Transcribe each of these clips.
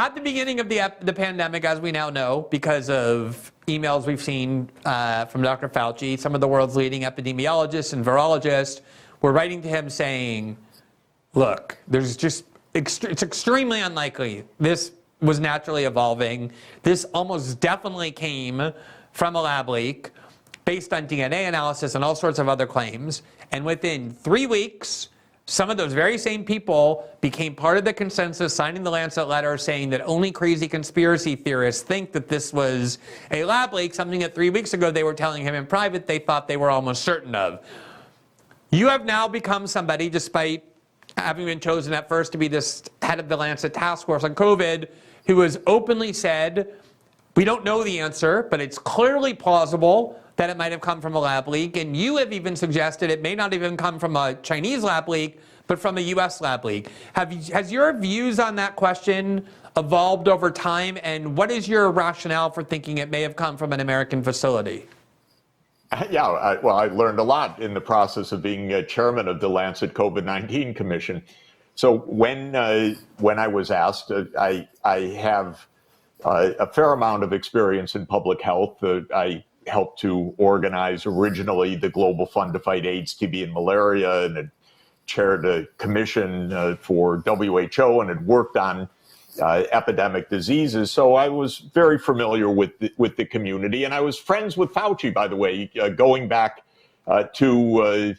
At the beginning of the pandemic, as we now know, because of emails we've seen from Dr. Fauci, some of the world's leading epidemiologists and virologists were writing to him saying, look, it's extremely unlikely this was naturally evolving. This almost definitely came from a lab leak based on DNA analysis and all sorts of other claims. And within 3 weeks, some of those very same people became part of the consensus, signing the Lancet letter saying that only crazy conspiracy theorists think that this was a lab leak, something that 3 weeks ago they were telling him in private they thought they were almost certain of. You have now become somebody, despite having been chosen at first to be this head of the Lancet task force on COVID, who has openly said, we don't know the answer, but it's clearly plausible that it might have come from a lab leak. And you have even suggested it may not even come from a Chinese lab leak, but from a US lab leak. Has your views on that question evolved over time? And what is your rationale for thinking it may have come from an American facility? Yeah, I learned a lot in the process of being chairman of the Lancet COVID-19 Commission. So when I was asked, I have a fair amount of experience in public health. I helped to organize originally the Global Fund to Fight AIDS, TB, and Malaria, and had chaired a commission for WHO and had worked on epidemic diseases. So I was very familiar with the community, and I was friends with Fauci, by the way, going back to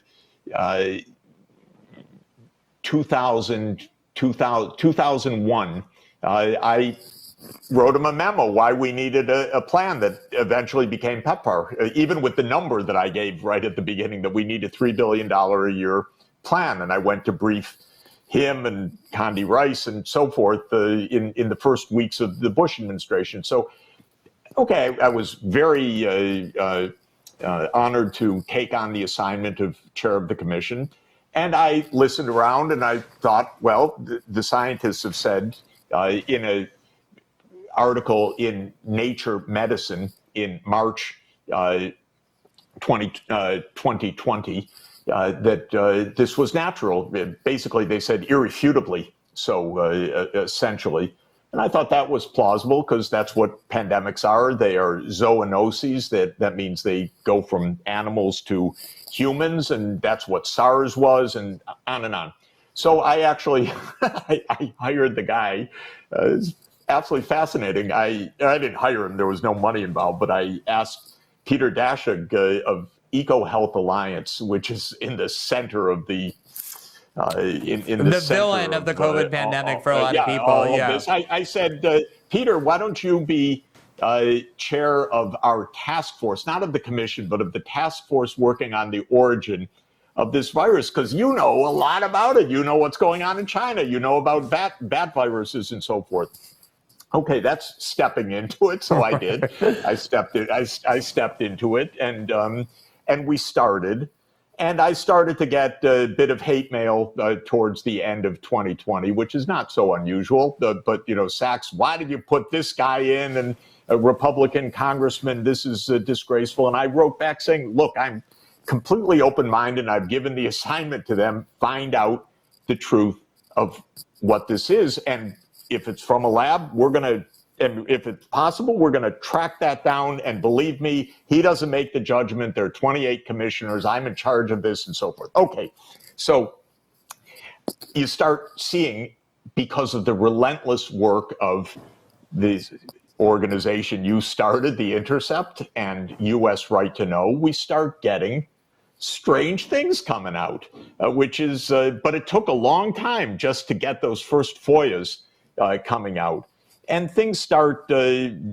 2001. I wrote him a memo why we needed a plan that eventually became PEPFAR, even with the number that I gave right at the beginning that we need a $3 billion a year plan. And I went to brief him and Condi Rice and so forth in the first weeks of the Bush administration. So, okay, I was very honored to take on the assignment of chair of the commission. And I listened around and I thought, well, the scientists have said in an article in Nature Medicine in March 2020 that this was natural. Basically, they said irrefutably so, essentially. And I thought that was plausible because that's what pandemics are. They are zoonoses. That means they go from animals to humans, and that's what SARS was, and on and on. So I actually I hired the guy. It's absolutely fascinating. I didn't hire him. There was no money involved, but I asked Peter Daszak of EcoHealth Alliance, which is in the center of the the villain of the COVID pandemic for a lot of people. Yeah. I said, Peter, why don't you be chair of our task force, not of the commission, but of the task force working on the origin of this virus? Because you know a lot about it. You know what's going on in China. You know about bat viruses and so forth. Okay, that's stepping into it. So I did. I stepped into it, and we started. And I started to get a bit of hate mail towards the end of 2020, which is not so unusual. But, you know, Sachs, why did you put this guy in? And a Republican congressman, this is disgraceful. And I wrote back saying, look, I'm completely open-minded. I've given the assignment to them, find out the truth of what this is. And if it's from a lab, and if it's possible, we're going to track that down. And believe me, he doesn't make the judgment. There are 28 commissioners. I'm in charge of this and so forth. Okay, so you start seeing, because of the relentless work of this organization you started, The Intercept and U.S. Right to Know, we start getting strange things coming out, which is, but it took a long time just to get those first FOIAs coming out. And things start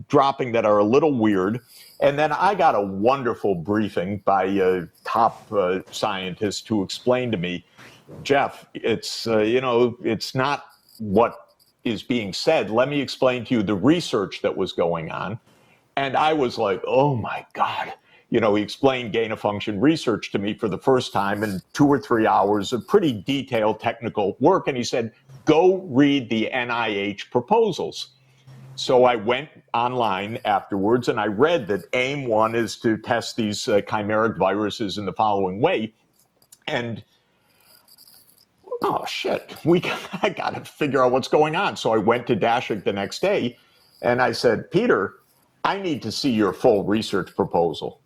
dropping that are a little weird. And then I got a wonderful briefing by a top scientist who explained to me, Jeff, it's, it's not what is being said. Let me explain to you the research that was going on. And I was like, oh my God. You know, he explained gain of function research to me for the first time in 2 or 3 hours of pretty detailed technical work. And he said, go read the NIH proposals. So I went online afterwards and I read that aim one is to test these chimeric viruses in the following way. And oh shit, I got to figure out what's going on. So I went to Dashik the next day and I said, Peter, I need to see your full research proposal.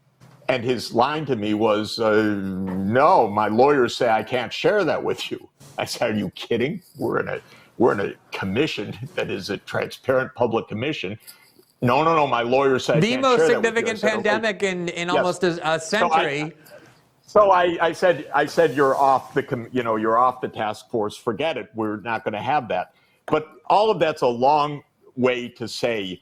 And his line to me was, no, my lawyers say I can't share that with you. I said, are you kidding? We're in a commission that is a transparent public commission. No, my lawyers say I can't share that with you. The most significant pandemic in almost a century. So I said you're off the task force. Forget it. We're not going to have that. But all of that's a long way to say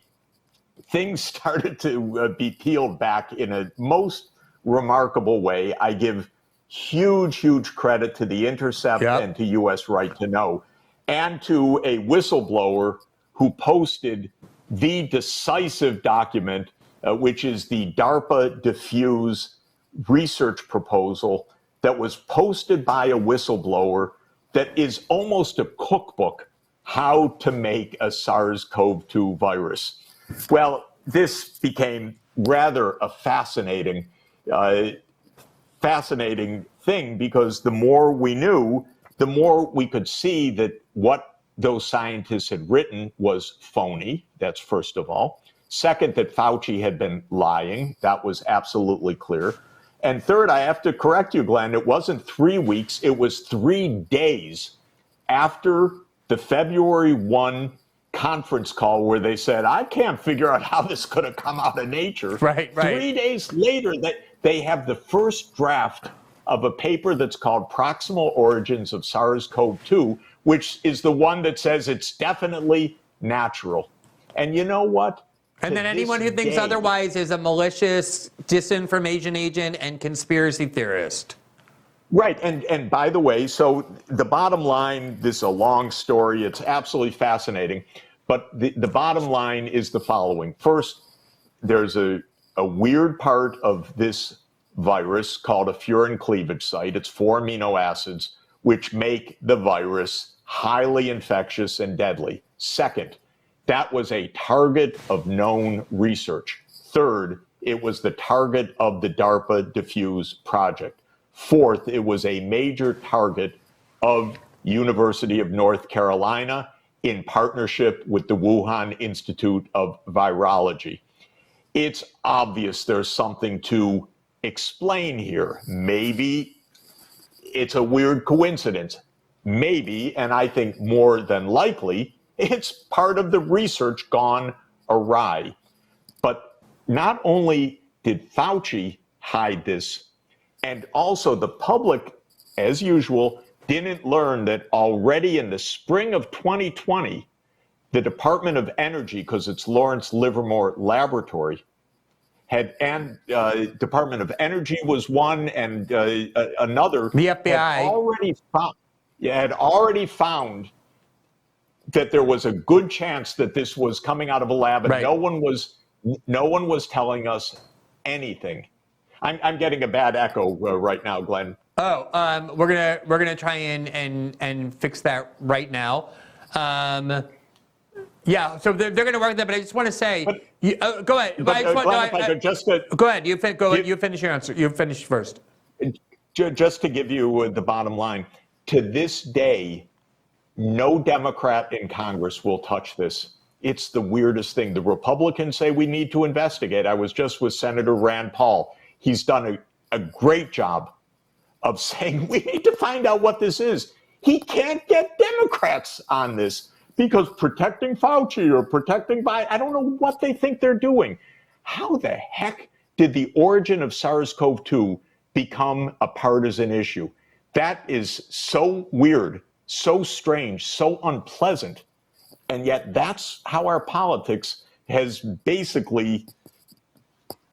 things started to be peeled back in a most remarkable way. I give huge credit to The Intercept and to U.S. Right to Know, and to a whistleblower who posted the decisive document, which is the DARPA Diffuse research proposal that was posted by a whistleblower that is almost a cookbook, how to make a SARS-CoV-2 virus. Well, this became rather a fascinating thing, because the more we knew, the more we could see that what those scientists had written was phony. That's first of all. Second, that Fauci had been lying. That was absolutely clear. And third, I have to correct you, Glenn, it wasn't 3 weeks, it was 3 days after the February 1 conference call where they said, I can't figure out how this could have come out of nature. Right. 3 days later, they have the first draft of a paper that's called Proximal Origins of SARS-CoV-2, which is the one that says it's definitely natural. And you know what? And then anyone who thinks otherwise is a malicious disinformation agent and conspiracy theorist. Right. And by the way, so the bottom line, this is a long story. It's absolutely fascinating. But the bottom line is the following. First, there's a weird part of this virus called a furin cleavage site. It's 4 amino acids, which make the virus highly infectious and deadly. Second, that was a target of known research. Third, it was the target of the DARPA Diffuse project. Fourth, it was a major target of University of North Carolina in partnership with the Wuhan Institute of Virology. It's obvious there's something to explain here. Maybe it's a weird coincidence. Maybe, and I think more than likely, it's part of the research gone awry. But not only did Fauci hide this, and also the public, as usual, didn't learn that already in the spring of 2020, the Department of Energy, because it's Lawrence Livermore Laboratory, Department of Energy was one, and another. The FBI had already found that there was a good chance that this was coming out of a lab, and right. no one was telling us anything. I'm getting a bad echo right now, Glenn. Oh, we're gonna try and fix that right now. Yeah, so they're going to work that, but I just want to say, go ahead. Go ahead. You finish your answer. You finish first. Just to give you the bottom line, to this day, no Democrat in Congress will touch this. It's the weirdest thing. The Republicans say we need to investigate. I was just with Senator Rand Paul. He's done a great job of saying we need to find out what this is. He can't get Democrats on this because protecting Fauci or protecting Biden, I don't know what they think they're doing. How the heck did the origin of SARS-CoV-2 become a partisan issue? That is so weird, so strange, so unpleasant. And yet that's how our politics has basically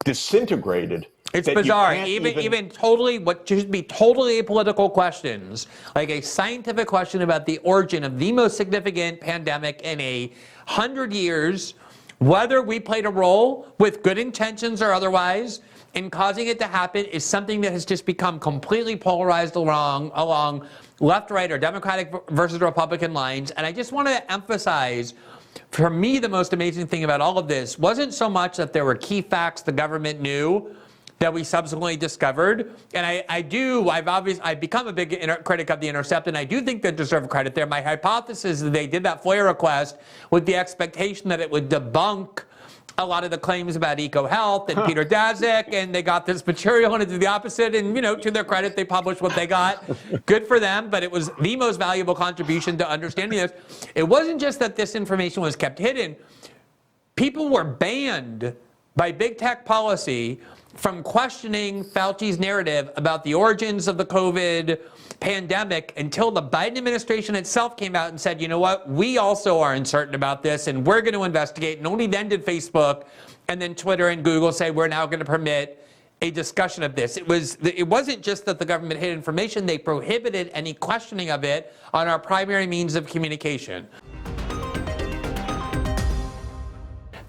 disintegrated. It's bizarre. Even totally, what should be totally apolitical questions, like a scientific question about the origin of the most significant pandemic in 100 years, whether we played a role with good intentions or otherwise in causing it to happen, is something that has just become completely polarized along left, right, or Democratic versus Republican lines. And I just want to emphasize, for me, the most amazing thing about all of this wasn't so much that there were key facts the government knew that we subsequently discovered. And I've become a big critic of The Intercept, and I do think they deserve credit there. My hypothesis is that they did that FOIA request with the expectation that it would debunk a lot of the claims about EcoHealth and Peter Daszak, and they got this material and it did the opposite. And, to their credit, they published what they got. Good for them, but it was the most valuable contribution to understanding this. It wasn't just that this information was kept hidden. People were banned by big tech policy from questioning Fauci's narrative about the origins of the COVID pandemic until the Biden administration itself came out and said, you know what, we also are uncertain about this and we're going to investigate. And only then did Facebook and then Twitter and Google say we're now going to permit a discussion of this. It wasn't just that the government hid information, they prohibited any questioning of it on our primary means of communication.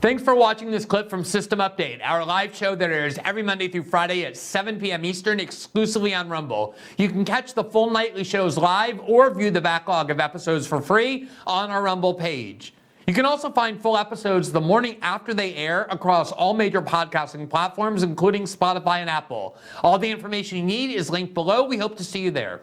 Thanks for watching this clip from System Update, our live show that airs every Monday through Friday at 7 p.m. Eastern, exclusively on Rumble. You can catch the full nightly shows live or view the backlog of episodes for free on our Rumble page. You can also find full episodes the morning after they air across all major podcasting platforms, including Spotify and Apple. All the information you need is linked below. We hope to see you there.